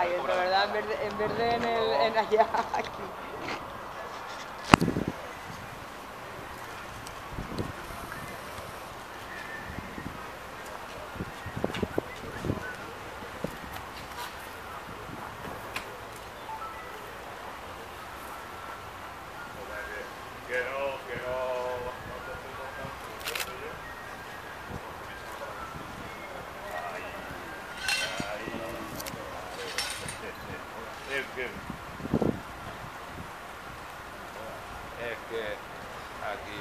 Ahí dentro, ¿verdad? En verde en allá, aquí. Es que aquí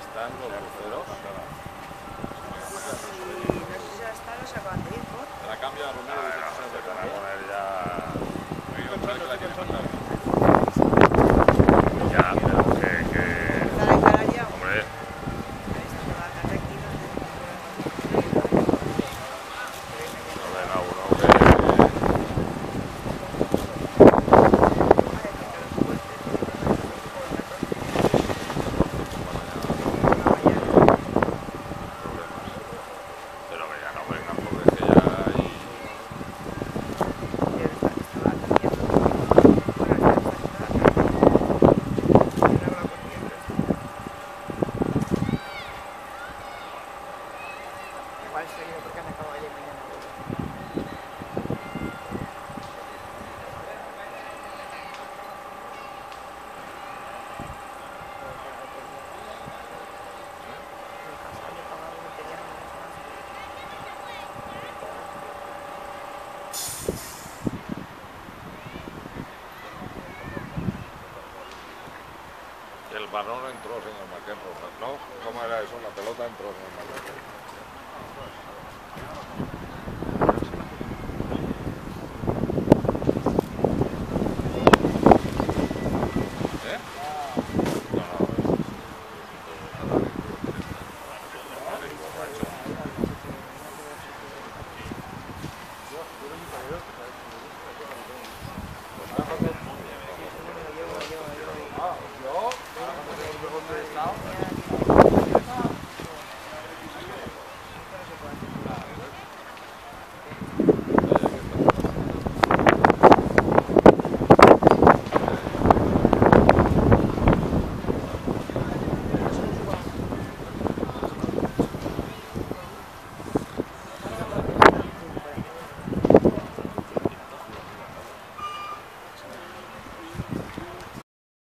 están los luceros. Sí, no sé si ya está, no se acaban de ir, ¿por? Te la cambia Romero, dice que se Van a poner ya... que la tiene más larga. Ya, pero que... Está de cara ya. Hombre, Ahí está toda la tarde aquí, no sé. no venga uno que... Pero que ya no vengan porque es que ya hay... Igual se ha ido porque han acabado ayer mañana. El balón entró, señor McEnroe, ¿no? ¿Cómo era eso? La pelota entró, señor McEnroe.